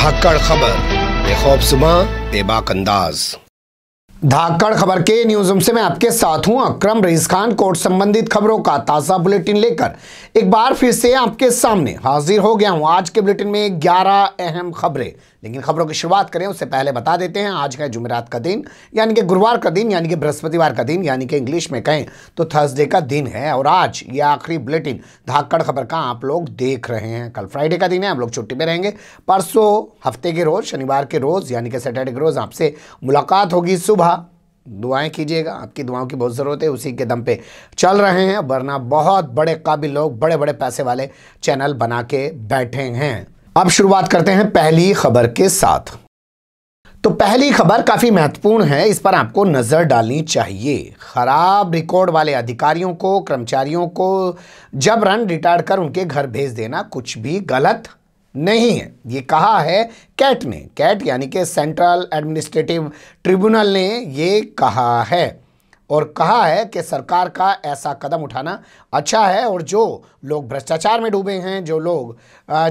धाकड़ खबर, बेखौफ सुबह बेबाक अंदाज। धाकड़ खबर के न्यूज़ रूम से मैं आपके साथ हूं अकरम रईस खान। कोर्ट संबंधित खबरों का ताज़ा बुलेटिन लेकर एक बार फिर से आपके सामने हाजिर हो गया हूं। आज के बुलेटिन में 11 अहम खबरें, लेकिन खबरों की शुरुआत करें उससे पहले बता देते हैं आज है जुमेरात का दिन, यानी कि गुरुवार का दिन, यानी कि बृहस्पतिवार का दिन, यानी कि इंग्लिश में कहें तो थर्सडे का दिन है। और आज ये आखिरी बुलेटिन धाकड़ खबर का आप लोग देख रहे हैं। कल फ्राइडे का दिन है, हम लोग छुट्टी पे रहेंगे। परसों हफ्ते के रोज, शनिवार के रोज यानी कि सैटरडे के रोज आपसे मुलाकात होगी। सुबह दुआएं कीजिएगा, आपकी दुआओं की बहुत ज़रूरत है, उसी के दम पे चल रहे हैं, वरना बहुत बड़े काबिल लोग, बड़े बड़े पैसे वाले चैनल बना के बैठे हैं। अब शुरुआत करते हैं पहली खबर के साथ। तो पहली खबर काफ़ी महत्वपूर्ण है, इस पर आपको नज़र डालनी चाहिए। खराब रिकॉर्ड वाले अधिकारियों को, कर्मचारियों को जबरन रिटायर कर उनके घर भेज देना कुछ भी गलत नहीं है, ये कहा है कैट ने। कैट यानी कि सेंट्रल एडमिनिस्ट्रेटिव ट्रिब्यूनल ने ये कहा है और कहा है कि सरकार का ऐसा कदम उठाना अच्छा है। और जो लोग भ्रष्टाचार में डूबे हैं, जो लोग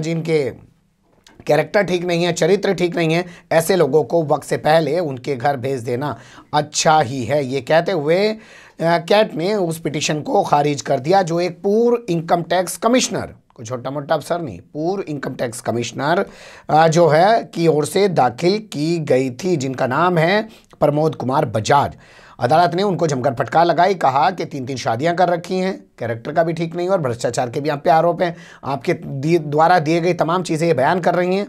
जिनके कैरेक्टर ठीक नहीं है, चरित्र ठीक नहीं है, ऐसे लोगों को वक्त से पहले उनके घर भेज देना अच्छा ही है। ये कहते हुए कैट ने उस पिटीशन को खारिज कर दिया जो एक पूर्व इनकम टैक्स कमिश्नर, कोई छोटा मोटा अफसर नहीं, पूर्व इनकम टैक्स कमिश्नर जो है की ओर से दाखिल की गई थी, जिनका नाम है प्रमोद कुमार बजाज। अदालत ने उनको जमकर फटकार लगाई, कहा कि 3 शादियां कर रखी हैं, कैरेक्टर का भी ठीक नहीं है और भ्रष्टाचार के भी आप पे आरोप हैं, आपके द्वारा दिए गई तमाम चीज़ें ये बयान कर रही हैं,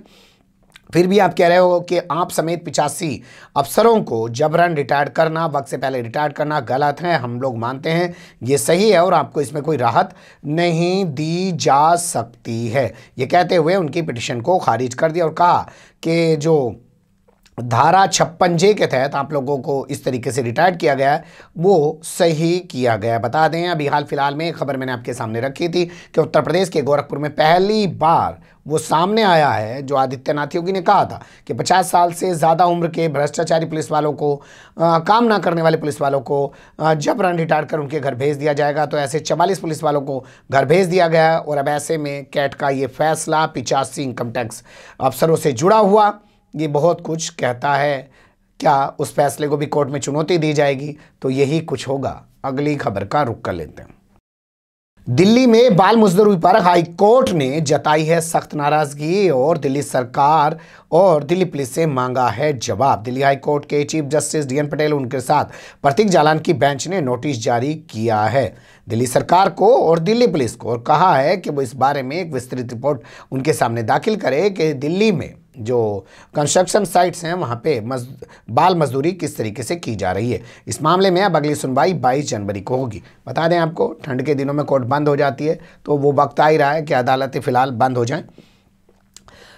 फिर भी आप कह रहे हो कि आप समेत 85 अफसरों को जबरन रिटायर करना, वक्त से पहले रिटायर करना गलत है। हम लोग मानते हैं ये सही है और आपको इसमें कोई राहत नहीं दी जा सकती है। ये कहते हुए उनकी पिटीशन को खारिज कर दिया और कहा कि जो धारा 56J के तहत आप लोगों को इस तरीके से रिटायर्ड किया गया है वो सही किया गया। बता दें अभी हाल फिलहाल में एक खबर मैंने आपके सामने रखी थी कि उत्तर प्रदेश के गोरखपुर में पहली बार वो सामने आया है जो आदित्यनाथ योगी ने कहा था कि 50 साल से ज़्यादा उम्र के भ्रष्टाचारी पुलिस वालों को, काम ना करने वाले पुलिस वालों को जबरन रिटायर कर उनके घर भेज दिया जाएगा। तो ऐसे 44 पुलिस वालों को घर भेज दिया गया और अब ऐसे में कैट का ये फैसला 85 इनकम टैक्स अफसरों से जुड़ा हुआ, ये बहुत कुछ कहता है। क्या उस फैसले को भी कोर्ट में चुनौती दी जाएगी? तो यही कुछ होगा। अगली खबर का रुख कर लेते हैं। दिल्ली में बाल मजदूरी पर हाई कोर्ट ने जताई है सख्त नाराजगी और दिल्ली सरकार और दिल्ली पुलिस से मांगा है जवाब। दिल्ली हाई कोर्ट के चीफ जस्टिस DN पटेल उनके साथ प्रतीक जालान की बेंच ने नोटिस जारी किया है दिल्ली सरकार को और दिल्ली पुलिस को और कहा है कि वो इस बारे में एक विस्तृत रिपोर्ट उनके सामने दाखिल करे कि दिल्ली में जो कंस्ट्रक्शन साइट्स हैं वहाँ पे बाल मजदूरी किस तरीके से की जा रही है। इस मामले में अब अगली सुनवाई 22 जनवरी को होगी। बता दें आपको, ठंड के दिनों में कोर्ट बंद हो जाती है तो वो वक्त आ ही रहा है कि अदालतें फ़िलहाल बंद हो जाएं।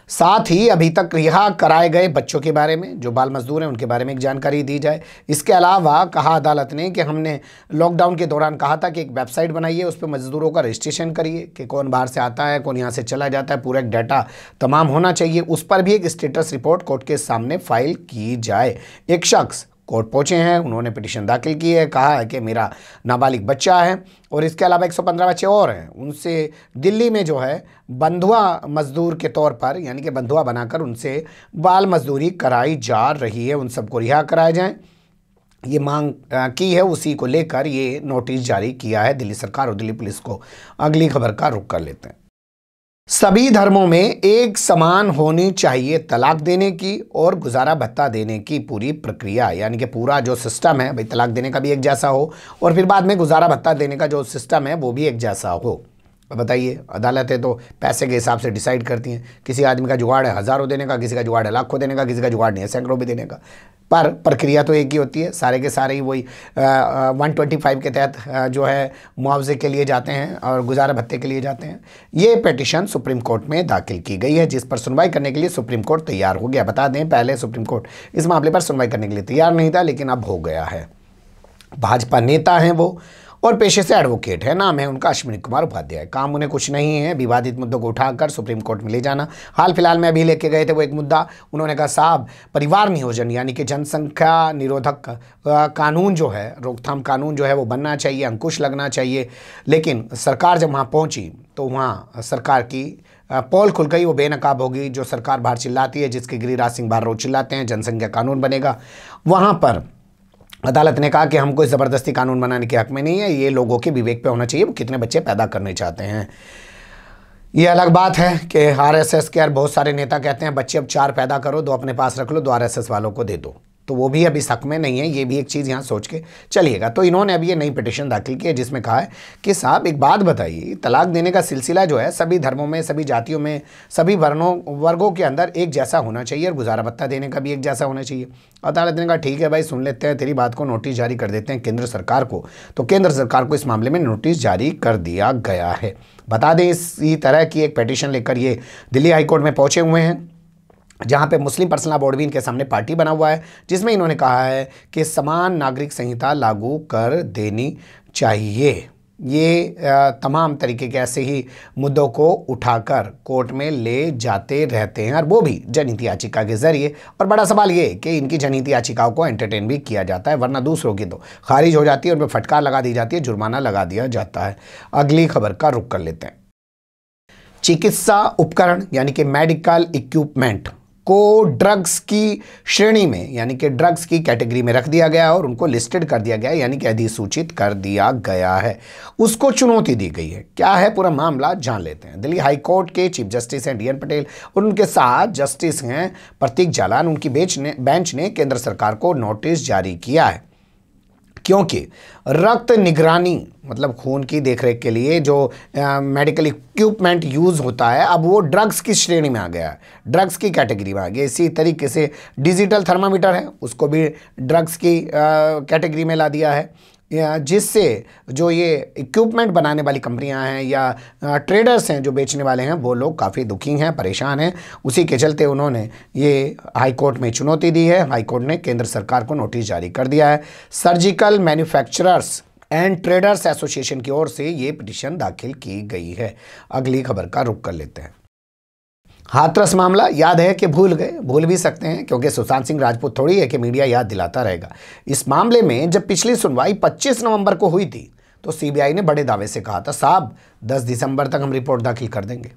साथ ही अभी तक रिहा कराए गए बच्चों के बारे में, जो बाल मजदूर हैं, उनके बारे में एक जानकारी दी जाए। इसके अलावा कहा अदालत ने कि हमने लॉकडाउन के दौरान कहा था कि एक वेबसाइट बनाइए, उस पर मजदूरों का रजिस्ट्रेशन करिए कि कौन बाहर से आता है, कौन यहाँ से चला जाता है, पूरा एक डाटा तमाम होना चाहिए। उस पर भी एक स्टेटस रिपोर्ट कोर्ट के सामने फाइल की जाए। एक शख्स कोर्ट पहुंचे हैं, उन्होंने पिटीशन दाखिल की है, कहा है कि मेरा नाबालिग बच्चा है और इसके अलावा 115 बच्चे और हैं, उनसे दिल्ली में जो है बंधुआ मजदूर के तौर पर, यानी कि बंधुआ बनाकर उनसे बाल मजदूरी कराई जा रही है, उन सबको रिहा कराया जाए, ये मांग की है। उसी को लेकर ये नोटिस जारी किया है दिल्ली सरकार और दिल्ली पुलिस को। अगली खबर का रुख कर लेते हैं। सभी धर्मों में एक समान होनी चाहिए तलाक देने की और गुजारा भत्ता देने की पूरी प्रक्रिया, यानी कि पूरा जो सिस्टम है, भाई तलाक देने का भी एक जैसा हो और फिर बाद में गुजारा भत्ता देने का जो सिस्टम है वो भी एक जैसा हो। बताइए, अदालतें तो पैसे के हिसाब से डिसाइड करती हैं। किसी आदमी का जुगाड़ है हज़ारों देने का, किसी का जुगाड़ है लाखों देने का, किसी का जुगाड़ नहीं है सैकड़ों भी देने का, पर प्रक्रिया तो एक ही होती है। सारे के सारे ही वही 125 के तहत जो है मुआवजे के लिए जाते हैं और गुजारा भत्ते के लिए जाते हैं। ये पिटीशन सुप्रीम कोर्ट में दाखिल की गई है, जिस पर सुनवाई करने के लिए सुप्रीम कोर्ट तैयार हो गया। बता दें पहले सुप्रीम कोर्ट इस मामले पर सुनवाई करने के लिए तैयार नहीं था, लेकिन अब हो गया है। भाजपा नेता हैं वो और पेशे से एडवोकेट है। नाम है उनका अश्विनी कुमार उपाध्याय। काम उन्हें कुछ नहीं है विवादित मुद्दों को उठाकर सुप्रीम कोर्ट में ले जाना। हाल फिलहाल में अभी लेके गए थे वो एक मुद्दा, उन्होंने कहा साहब परिवार नियोजन यानी कि जनसंख्या निरोधक कानून जो है, रोकथाम कानून जो है वो बनना चाहिए, अंकुश लगना चाहिए। लेकिन सरकार जब वहाँ पहुँची तो वहाँ सरकार की पोल खुल गई, वो बेनकाब होगी। जो सरकार बाहर चिल्लाती है, जिसके गिरिराज सिंह बाहर रोज चिल्लाते हैं जनसंख्या कानून बनेगा, वहाँ पर अदालत ने कहा कि हम कोई ज़बरदस्ती कानून बनाने के हक में नहीं है, ये लोगों के विवेक पे होना चाहिए वो कितने बच्चे पैदा करने चाहते हैं। ये अलग बात है कि आरएसएस के बहुत सारे नेता कहते हैं बच्चे अब 4 पैदा करो, 2 अपने पास रख लो, 2 आरएसएस वालों को दे दो, तो वो भी अभी हक में नहीं है। ये भी एक चीज़ यहाँ सोच के चलिएगा। तो इन्होंने अभी ये नई पिटीशन दाखिल की है जिसमें कहा है कि साहब एक बात बताइए, तलाक देने का सिलसिला जो है सभी धर्मों में, सभी जातियों में, सभी वर्गों के अंदर एक जैसा होना चाहिए और गुजारा भत्ता देने का भी एक जैसा होना चाहिए। अदालत ने कहा ठीक है भाई, सुन लेते हैं तेरी बात को, नोटिस जारी कर देते हैं केंद्र सरकार को। तो केंद्र सरकार को इस मामले में नोटिस जारी कर दिया गया है। बता दें इसी तरह की एक पिटीशन लेकर ये दिल्ली हाईकोर्ट में पहुंचे हुए हैं, जहां पे मुस्लिम पर्सनल लॉ बोर्ड भी इनके सामने पार्टी बना हुआ है, जिसमें इन्होंने कहा है कि समान नागरिक संहिता लागू कर देनी चाहिए। ये तमाम तरीके के ऐसे ही मुद्दों को उठाकर कोर्ट में ले जाते रहते हैं, और वो भी जनहित याचिका के जरिए। और बड़ा सवाल ये कि इनकी जनहित याचिकाओं को एंटरटेन भी किया जाता है, वरना दूसरों की तो खारिज हो जाती है, उन पर फटकार लगा दी जाती है, जुर्माना लगा दिया जाता है। अगली खबर का रुख कर लेते हैं। चिकित्सा उपकरण यानी कि मेडिकल इक्विपमेंट को ड्रग्स की श्रेणी में यानी कि ड्रग्स की कैटेगरी में रख दिया गया और उनको लिस्टेड कर दिया गया, यानी कि अधिसूचित कर दिया गया है। उसको चुनौती दी गई है। क्या है पूरा मामला जान लेते हैं। दिल्ली हाई कोर्ट के चीफ जस्टिस हैं DN पटेल और उनके साथ जस्टिस हैं प्रतीक जालान। उनकी बेंच ने केंद्र सरकार को नोटिस जारी किया है, क्योंकि रक्त निगरानी मतलब खून की देखरेख के लिए जो मेडिकल इक्विपमेंट यूज़ होता है, अब वो ड्रग्स की श्रेणी में आ गया है, ड्रग्स की कैटेगरी में आ गया। इसी तरीके से डिजिटल थर्मामीटर है, उसको भी ड्रग्स की कैटेगरी में ला दिया है, जिससे जो ये इक्विपमेंट बनाने वाली कंपनियां हैं या ट्रेडर्स हैं जो बेचने वाले हैं, वो लोग काफ़ी दुखी हैं, परेशान हैं। उसी के चलते उन्होंने ये हाई कोर्ट में चुनौती दी है। हाई कोर्ट ने केंद्र सरकार को नोटिस जारी कर दिया है। Surgical manufacturers and traders association की ओर से ये पिटीशन दाखिल की गई है। अगली खबर का रुख कर लेते हैं। हाथरस मामला याद है कि भूल गए, भूल भी सकते हैं, क्योंकि सुशांत सिंह राजपूत थोड़ी है कि मीडिया याद दिलाता रहेगा। इस मामले में जब पिछली सुनवाई 25 नवंबर को हुई थी तो CBI ने बड़े दावे से कहा था साहब 10 दिसंबर तक हम रिपोर्ट दाखिल कर देंगे,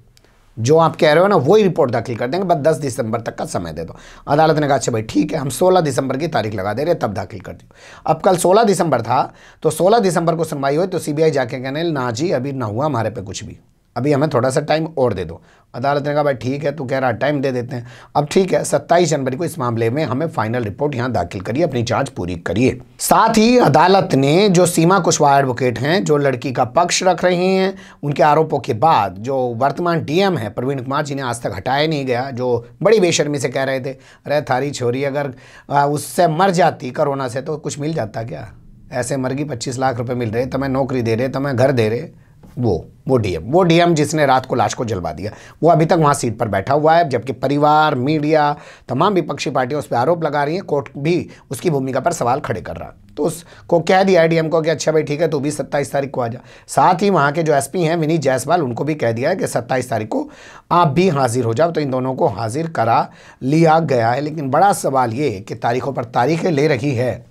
जो आप कह रहे हो ना वही रिपोर्ट दाखिल कर देंगे, बस 10 दिसंबर तक का समय दे दो। अदालत ने कहा अच्छा भाई ठीक है, हम 16 दिसंबर की तारीख लगा दे रहे तब दाखिल कर दो। अब कल 16 दिसंबर था तो 16 दिसंबर को सुनवाई हुई तो CBI जाके कहने ना जी अभी ना हुआ हमारे पे कुछ भी, अभी हमें थोड़ा सा टाइम और दे दो। अदालत ने कहा भाई ठीक है, तू कह रहा टाइम दे देते हैं। अब ठीक है, 27 जनवरी को इस मामले में हमें फाइनल रिपोर्ट यहाँ दाखिल करिए, अपनी जांच पूरी करिए। साथ ही अदालत ने जो सीमा कुशवाहा एडवोकेट हैं जो लड़की का पक्ष रख रही हैं, उनके आरोपों के बाद जो वर्तमान DM है प्रवीण कुमार, जिन्हें आज तक हटाया नहीं गया, जो बड़ी बेशर्मी से कह रहे थे अरे थारी छोरी अगर उससे मर जाती कोरोना से तो कुछ मिल जाता क्या, ऐसे मर गई, 25 लाख रुपए मिल रहे, तुम्हें नौकरी दे रहे, तुम्हें घर दे रहे। वो DM जिसने रात को लाश को जलवा दिया, वो अभी तक वहाँ सीट पर बैठा हुआ है, जबकि परिवार, मीडिया, तमाम विपक्षी पार्टियां उस पर आरोप लगा रही हैं। कोर्ट भी उसकी भूमिका पर सवाल खड़े कर रहा है। तो उसको कह दिया है DM को कि अच्छा भाई ठीक है, तू भी 27 तारीख को आ जा। साथ ही वहाँ के जो SP हैं विनीत जायसवाल, उनको भी कह दिया है कि 27 तारीख को आप भी हाजिर हो जाओ। तो इन दोनों को हाजिर करा लिया गया है। लेकिन बड़ा सवाल ये कि तारीखों पर तारीखें ले रही है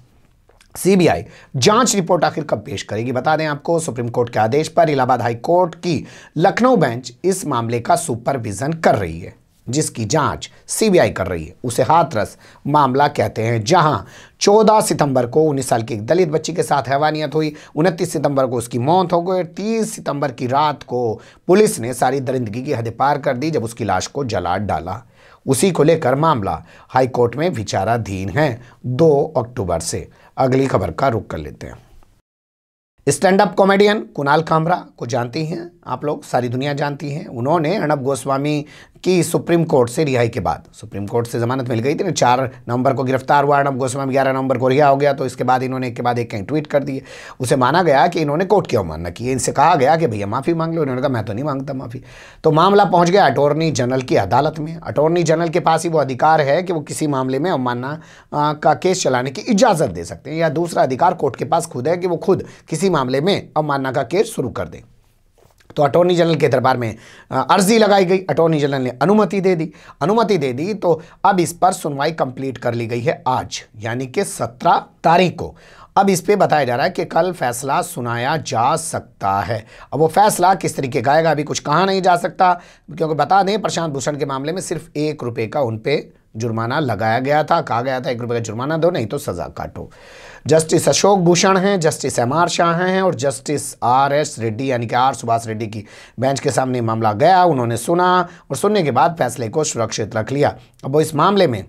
CBI, जांच रिपोर्ट आखिर कब पेश करेगी? बता दें आपको, सुप्रीम कोर्ट के आदेश पर इलाहाबाद हाई कोर्ट की लखनऊ बेंच इस मामले का सुपरविजन कर रही है, जिसकी जांच CBI कर रही है। उसे हाथरस मामला कहते हैं, जहां 14 सितंबर को 19 साल की एक दलित बच्ची के साथ हैवानियत हुई, 29 सितंबर को उसकी मौत हो गई, 30 सितंबर की रात को पुलिस ने सारी दरिंदगी की हदें पार कर दी जब उसकी लाश को जला डाला। उसी को लेकर मामला हाई कोर्ट में विचाराधीन है 2 अक्टूबर से। अगली खबर का रुख कर लेते हैं। Stand up comedian Kunal Kamra को जानती हैं आप लोग, सारी दुनिया जानती है। उन्होंने अर्णब गोस्वामी कि सुप्रीम कोर्ट से रिहाई के बाद, सुप्रीम कोर्ट से जमानत मिल गई थी ना, 4 नवंबर को गिरफ्तार हुआ अर्णब गोस्वामी, 11 नवंबर को रिहा हो गया। तो इसके बाद इन्होंने एक के बाद एक कहीं ट्वीट कर दिए। उसे माना गया कि इन्होंने कोर्ट की अवमानना की है। इनसे कहा गया कि भैया माफ़ी मांग लो। इन्होंने कहा मैं तो नहीं मांगता माफ़ी। तो मामला पहुंच गया अटॉर्नी जनरल की अदालत में। अटॉर्नी जनरल के पास ही वो अधिकार है कि वो किसी मामले में अवमानना का केस चलाने की इजाज़त दे सकते हैं, या दूसरा अधिकार कोर्ट के पास खुद है कि वो खुद किसी मामले में अवमानना का केस शुरू कर दें। तो अटॉर्नी जनरल के दरबार में अर्जी लगाई गई। अटॉर्नी जनरल ने अनुमति दे दी। तो अब इस पर सुनवाई कंप्लीट कर ली गई है आज, यानी कि 17 तारीख को। अब इस पे बताया जा रहा है कि कल फैसला सुनाया जा सकता है। अब वो फैसला किस तरीके का आएगा अभी कुछ कहा नहीं जा सकता, क्योंकि बता दें प्रशांत भूषण के मामले में सिर्फ 1 रुपये का उन पे जुर्माना लगाया गया था। कहा गया था 1 रुपये का जुर्माना दो, नहीं तो सजा काटो। जस्टिस अशोक भूषण हैं, जस्टिस MR शाह हैं और जस्टिस RS रेड्डी यानी कि R सुभाष रेड्डी की बेंच के सामने मामला गया। उन्होंने सुना और सुनने के बाद फैसले को सुरक्षित रख लिया। अब वो इस मामले में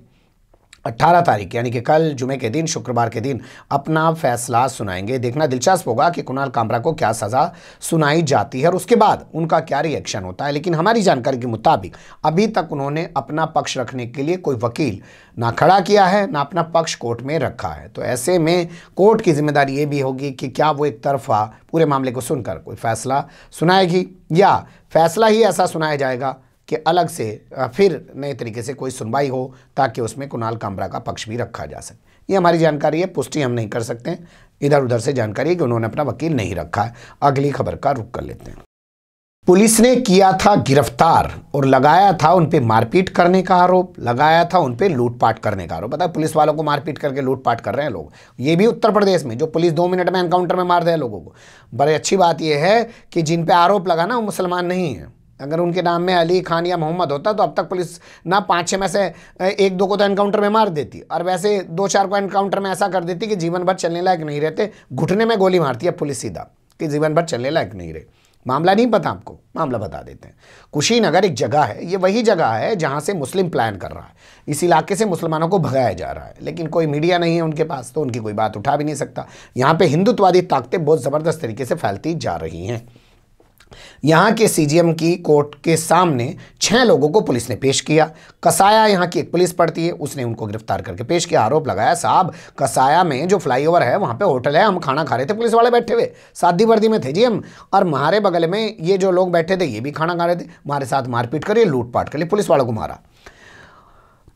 18 तारीख यानी कि कल जुमे के दिन, शुक्रवार के दिन अपना फैसला सुनाएंगे। देखना दिलचस्प होगा कि कुणाल कामरा को क्या सज़ा सुनाई जाती है और उसके बाद उनका क्या रिएक्शन होता है। लेकिन हमारी जानकारी के मुताबिक अभी तक उन्होंने अपना पक्ष रखने के लिए कोई वकील ना खड़ा किया है, ना अपना पक्ष कोर्ट में रखा है। तो ऐसे में कोर्ट की जिम्मेदारी ये भी होगी कि क्या वो एक तरफा पूरे मामले को सुनकर कोई फैसला सुनाएगी, या फैसला ही ऐसा सुनाया जाएगा कि अलग से फिर नए तरीके से कोई सुनवाई हो, ताकि उसमें कुणाल कामरा का पक्ष भी रखा जा सके। ये हमारी जानकारी है, पुष्टि हम नहीं कर सकते। इधर उधर से जानकारी है कि उन्होंने अपना वकील नहीं रखा है। अगली खबर का रुख कर लेते हैं। पुलिस ने किया था गिरफ्तार और लगाया था उन पे मारपीट करने का आरोप, लगाया था उन पे लूटपाट करने का आरोप। पता है पुलिस वालों को मारपीट करके लूटपाट कर रहे हैं लोग। ये भी उत्तर प्रदेश में, जो पुलिस 2 मिनट में एनकाउंटर में मार दे लोगों को। बड़ी अच्छी बात यह है कि जिन पे आरोप लगा ना वो मुसलमान नहीं है। अगर उनके नाम में अली खान या मोहम्मद होता तो अब तक पुलिस ना 5-6 में से 1-2 को तो एनकाउंटर में मार देती, और वैसे 2-4 को एनकाउंटर में ऐसा कर देती कि जीवन भर चलने लायक नहीं रहते। घुटने में गोली मारती है पुलिस सीधा कि जीवन भर चलने लायक नहीं रहे। मामला नहीं पता आपको, मामला बता देते हैं। कुशीनगर एक जगह है, ये वही जगह है जहां से मुस्लिम प्लान कर रहा है। इस इलाके से मुसलमानों को भगाया जा रहा है, लेकिन कोई मीडिया नहीं है उनके पास, तो उनकी कोई बात उठा भी नहीं सकता। यहाँ पे हिंदुत्ववादी ताकतें बहुत ज़बरदस्त तरीके से फैलती जा रही हैं। यहाँ के CGM की कोर्ट के सामने 6 लोगों को पुलिस ने पेश किया। कसाया यहाँ की एक पुलिस पड़ती है, उसने उनको गिरफ्तार करके पेश किया। आरोप लगाया, साहब कसाया में जो फ्लाईओवर है वहाँ पे होटल है, हम खाना खा रहे थे, पुलिस वाले बैठे हुए सादी वर्दी में थे जी हम, और हमारे बगल में ये जो लोग बैठे थे ये भी खाना खा रहे थे, हमारे साथ मारपीट करिए, लूटपाट करिए, पुलिस वालों को मारा।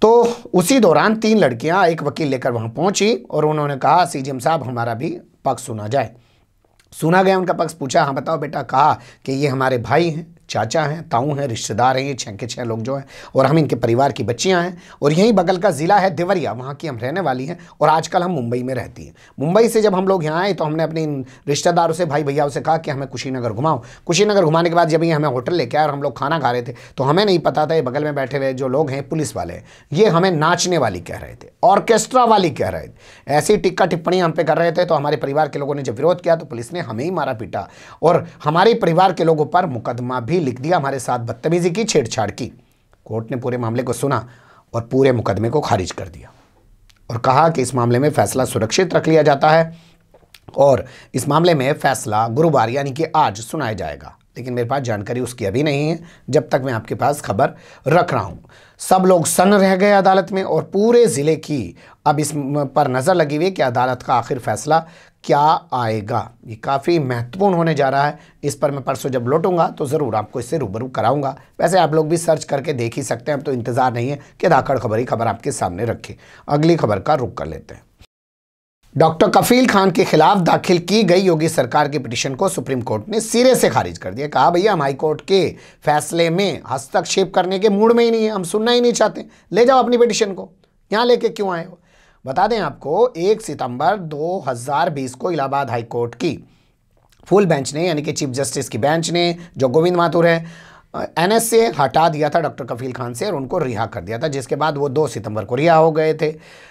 तो उसी दौरान 3 लड़कियाँ एक वकील लेकर वहाँ पहुँची और उन्होंने कहा CGM साहब हमारा भी पक्ष सुना जाए। सुना गया उनका पक्ष, पूछा हाँ बताओ बेटा, कहा कि ये हमारे भाई हैं, चाचा हैं, ताऊ हैं, रिश्तेदार हैं, ये 6 के 6 लोग जो हैं, और हम इनके परिवार की बच्चियां हैं, और यहीं बगल का ज़िला है देवरिया, वहाँ की हम रहने वाली हैं, और आजकल हम मुंबई में रहती हैं। मुंबई से जब हम लोग यहाँ आए तो हमने अपने इन रिश्तेदारों से, भाई भैया से कहा कि हमें कुशीनगर घुमाओ। कुशीनगर घुमाने के बाद जब ये हमें होटल लेके आए और हम लोग खाना खा रहे थे तो हमें नहीं पता था ये बगल में बैठे हुए जो लोग हैं पुलिस वाले, ये हमें नाचने वाली कह रहे थे, ऑर्केस्ट्रा वाली कह रहे थे, ऐसी टिक्का टिप्पणी हम पे कर रहे थे। तो हमारे परिवार के लोगों ने जब विरोध किया तो पुलिस ने हमें ही मारा पीटा और हमारे परिवार के लोगों पर मुकदमा भी लिख दिया, हमारे साथ बदतमीजी की, छेड़छाड़ की। कोर्ट ने पूरे मामले को सुना और पूरे मुकदमे को खारिज कर दिया और कहा कि इस मामले में फैसला सुरक्षित रख लिया जाता है और इस मामले में फैसला गुरुवार यानी कि आज सुनाया जाएगा। लेकिन मेरे पास जानकारी उसकी अभी नहीं है, जब तक मैं आपके पास खबर रख रहा हूं। सब लोग सन्न रह गए अदालत में और पूरे ज़िले की अब इस पर नज़र लगी हुई है कि अदालत का आखिर फैसला क्या आएगा। ये काफ़ी महत्वपूर्ण होने जा रहा है। इस पर मैं परसों जब लौटूंगा तो ज़रूर आपको इससे रूबरू कराऊंगा। वैसे आप लोग भी सर्च करके देख ही सकते हैं, अब तो इंतज़ार नहीं है कि धाकड़ खबर ही खबर आपके सामने रखे। अगली खबर का रुख कर लेते हैं। डॉक्टर कफील खान के खिलाफ दाखिल की गई योगी सरकार की पिटीशन को सुप्रीम कोर्ट ने सिरे से खारिज कर दिया। कहा भैया हम हाई कोर्ट के फैसले में हस्तक्षेप करने के मूड में ही नहीं है, हम सुनना ही नहीं चाहते, ले जाओ अपनी पिटीशन को, यहाँ लेके क्यों आए हो। बता दें आपको 1 सितंबर 2020 को इलाहाबाद हाई कोर्ट की फुल बेंच ने यानी कि चीफ जस्टिस की बेंच ने, जो गोविंद माथुर है, NS से हटा दिया था डॉक्टर कफील खान से और उनको रिहा कर दिया था, जिसके बाद वो 2 सितंबर को रिहा हो गए थे।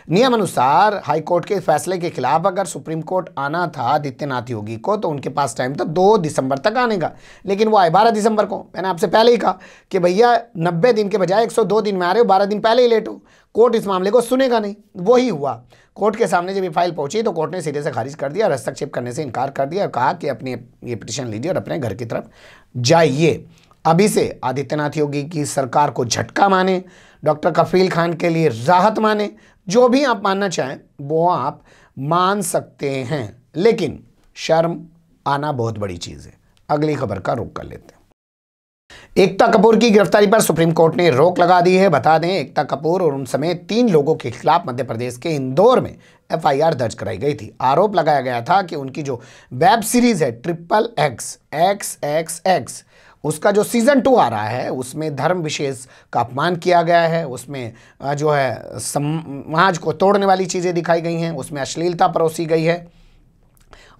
नियम अनुसार हाई कोर्ट के फैसले के खिलाफ अगर सुप्रीम कोर्ट आना था आदित्यनाथ योगी को तो उनके पास टाइम था 2 दिसंबर तक आने का, लेकिन वो आए 12 दिसंबर को। मैंने आपसे पहले ही कहा कि भैया 90 दिन के बजाय 102 दिन में आ रहे हो, 12 दिन पहले ही लेट हो, कोर्ट इस मामले को सुनेगा नहीं। वही हुआ, कोर्ट के सामने जब ये फाइल पहुंची तो कोर्ट ने सिरे से खारिज कर दिया और हस्तक्षेप करने से इनकार कर दिया और कहा कि अपनी ये पिटीशन लीजिए और अपने घर की तरफ जाइए। अभी से आदित्यनाथ योगी की सरकार को झटका माने, डॉक्टर कफील खान के लिए राहत माने, जो भी आप मानना चाहें वो आप मान सकते हैं, लेकिन शर्म आना बहुत बड़ी चीज है। अगली खबर का रुख कर लेते हैं। एकता कपूर की गिरफ्तारी पर सुप्रीम कोर्ट ने रोक लगा दी है। बता दें, एकता कपूर और उन समेत 3 लोगों के खिलाफ मध्य प्रदेश के इंदौर में एफआईआर दर्ज कराई गई थी। आरोप लगाया गया था कि उनकी जो वेब सीरीज है XXX, उसका जो सीजन 2 आ रहा है उसमें धर्म विशेष का अपमान किया गया है, उसमें जो है समाज को तोड़ने वाली चीज़ें दिखाई गई हैं, उसमें अश्लीलता परोसी गई है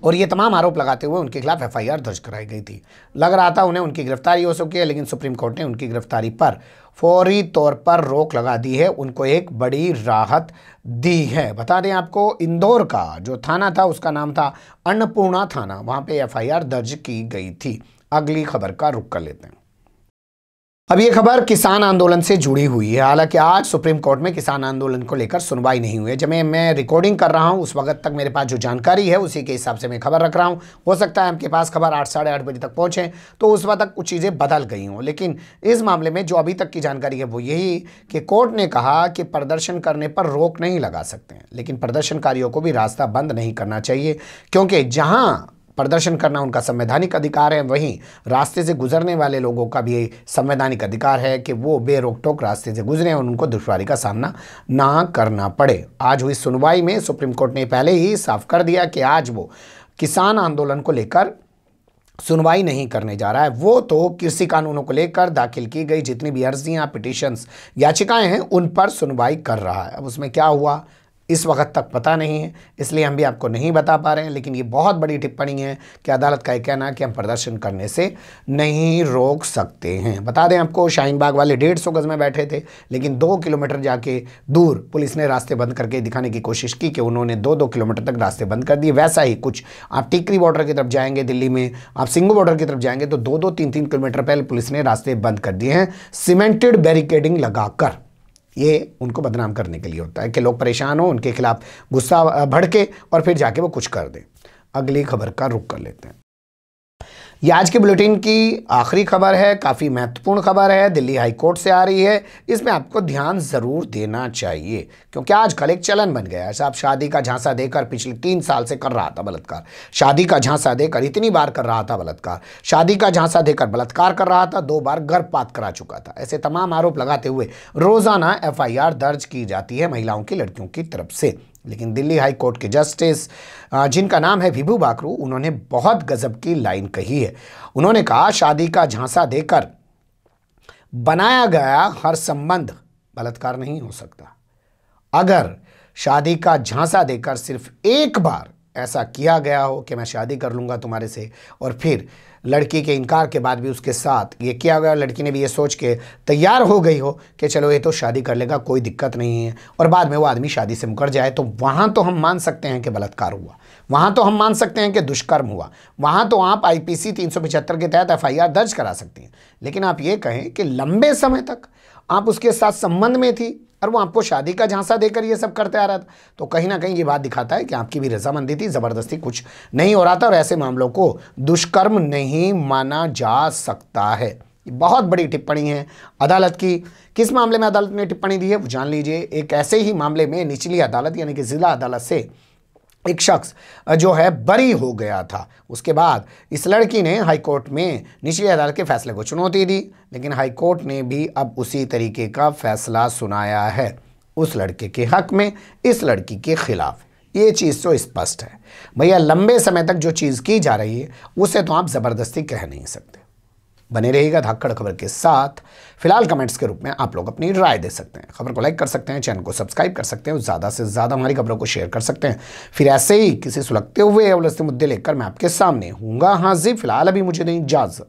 और ये तमाम आरोप लगाते हुए उनके खिलाफ एफआईआर दर्ज कराई गई थी। लग रहा था उन्हें उनकी गिरफ्तारी हो सकी है, लेकिन सुप्रीम कोर्ट ने उनकी गिरफ्तारी पर फौरी तौर पर रोक लगा दी है, उनको एक बड़ी राहत दी है। बता दें आपको, इंदौर का जो थाना था उसका नाम था अन्नपूर्णा थाना, वहाँ पे एफआईआर दर्ज की गई थी। अगली खबर का रुख कर लेते हैं। अब ये खबर किसान आंदोलन से जुड़ी हुई है। हालांकि आज सुप्रीम कोर्ट में किसान आंदोलन को लेकर सुनवाई नहीं हुई है। जब मैं रिकॉर्डिंग कर रहा हूं उस वक्त तक मेरे पास जो जानकारी है उसी के हिसाब से मैं खबर रख रहा हूं। हो सकता है आपके पास खबर 8 साढ़े 8 बजे तक पहुंचे तो उस वक्त तक कुछ चीज़ें बदल गई हों, लेकिन इस मामले में जो अभी तक की जानकारी है वो यही कि कोर्ट ने कहा कि प्रदर्शन करने पर रोक नहीं लगा सकते हैं, लेकिन प्रदर्शनकारियों को भी रास्ता बंद नहीं करना चाहिए, क्योंकि जहाँ प्रदर्शन करना उनका संवैधानिक अधिकार है, वहीं रास्ते से गुजरने वाले लोगों का भी संवैधानिक अधिकार है कि वो बेरोक टोक रास्ते से गुजरें और उनको दुश्वारी का सामना ना करना पड़े। आज हुई सुनवाई में सुप्रीम कोर्ट ने पहले ही साफ कर दिया कि आज वो किसान आंदोलन को लेकर सुनवाई नहीं करने जा रहा है। वो तो कृषि कानूनों को लेकर दाखिल की गई जितनी भी अर्जियां, पिटीशंस, याचिकाएं हैं उन पर सुनवाई कर रहा है। अब उसमें क्या हुआ इस वक्त तक पता नहीं है, इसलिए हम भी आपको नहीं बता पा रहे हैं, लेकिन ये बहुत बड़ी टिप्पणी है कि अदालत का कहना है कि हम प्रदर्शन करने से नहीं रोक सकते हैं। बता दें आपको, शाहीन बाग वाले 150 गज में बैठे थे, लेकिन 2 किलोमीटर जाके दूर पुलिस ने रास्ते बंद करके दिखाने की कोशिश की कि उन्होंने 2-2 किलोमीटर तक रास्ते बंद कर दिए। वैसा ही कुछ आप टिकरी बॉर्डर की तरफ जाएंगे दिल्ली में, आप सिंघू बॉर्डर की तरफ जाएंगे तो 2-2, 3-3 किलोमीटर पहले पुलिस ने रास्ते बंद कर दिए हैं सीमेंटेड बैरिकेडिंग लगाकर। ये उनको बदनाम करने के लिए होता है कि लोग परेशान हो, उनके खिलाफ गुस्सा भड़के और फिर जाके वो कुछ कर दें। अगली खबर का रुख कर लेते हैं। ये आज के बुलेटिन की आखिरी खबर है, काफ़ी महत्वपूर्ण खबर है, दिल्ली हाई कोर्ट से आ रही है। इसमें आपको ध्यान ज़रूर देना चाहिए क्योंकि आजकल एक चलन बन गया है। साहब शादी का झांसा देकर पिछले 3 साल से कर रहा था बलात्कार, शादी का झांसा देकर इतनी बार कर रहा था बलात्कार, शादी का झांसा देकर बलात्कार कर रहा था, 2 बार गर्भपात करा चुका था। ऐसे तमाम आरोप लगाते हुए रोज़ाना एफआईआर दर्ज की जाती है महिलाओं की, लड़कियों की तरफ से। लेकिन दिल्ली हाई कोर्ट के जस्टिस जिनका नाम है विभू बाकरू, उन्होंने बहुत गजब की लाइन कही है। उन्होंने कहा, शादी का झांसा देकर बनाया गया हर संबंध बलात्कार नहीं हो सकता। अगर शादी का झांसा देकर सिर्फ एक बार ऐसा किया गया हो कि मैं शादी कर लूँगा तुम्हारे से, और फिर लड़की के इनकार के बाद भी उसके साथ ये किया गया, लड़की ने भी ये सोच के तैयार हो गई हो कि चलो ये तो शादी कर लेगा, कोई दिक्कत नहीं है, और बाद में वो आदमी शादी से मुकर जाए, तो वहाँ तो हम मान सकते हैं कि बलात्कार हुआ, वहाँ तो हम मान सकते हैं कि दुष्कर्म हुआ, वहाँ तो आप आईपीसी 375 के तहत एफआईआर दर्ज करा सकते हैं। लेकिन आप ये कहें कि लंबे समय तक आप उसके साथ संबंध में थी और वो आपको शादी का झांसा देकर ये सब करते आ रहा था, तो कहीं ना कहीं ये बात दिखाता है कि आपकी भी रजामंदी थी, ज़बरदस्ती कुछ नहीं हो रहा था, और ऐसे मामलों को दुष्कर्म नहीं माना जा सकता है। ये बहुत बड़ी टिप्पणी है अदालत की। किस मामले में अदालत ने टिप्पणी दी है वो जान लीजिए। एक ऐसे ही मामले में निचली अदालत यानी कि जिला अदालत से एक शख्स जो है बरी हो गया था, उसके बाद इस लड़की ने हाईकोर्ट में निचली अदालत के फैसले को चुनौती दी, लेकिन हाईकोर्ट ने भी अब उसी तरीके का फैसला सुनाया है उस लड़के के हक में, इस लड़की के खिलाफ। ये चीज़ तो स्पष्ट है भैया, लंबे समय तक जो चीज़ की जा रही है उसे तो आप ज़बरदस्ती कह नहीं सकते। बने रहिएगा धाकड़ खबर के साथ। फिलहाल कमेंट्स के रूप में आप लोग अपनी राय दे सकते हैं, खबर को लाइक कर सकते हैं, चैनल को सब्सक्राइब कर सकते हैं, ज़्यादा से ज़्यादा हमारी खबरों को शेयर कर सकते हैं। फिर ऐसे ही किसी सुलगते हुए या उलझते मुद्दे लेकर मैं आपके सामने हूँगा हाजिर। फिलहाल अभी मुझे दें इजाज़त।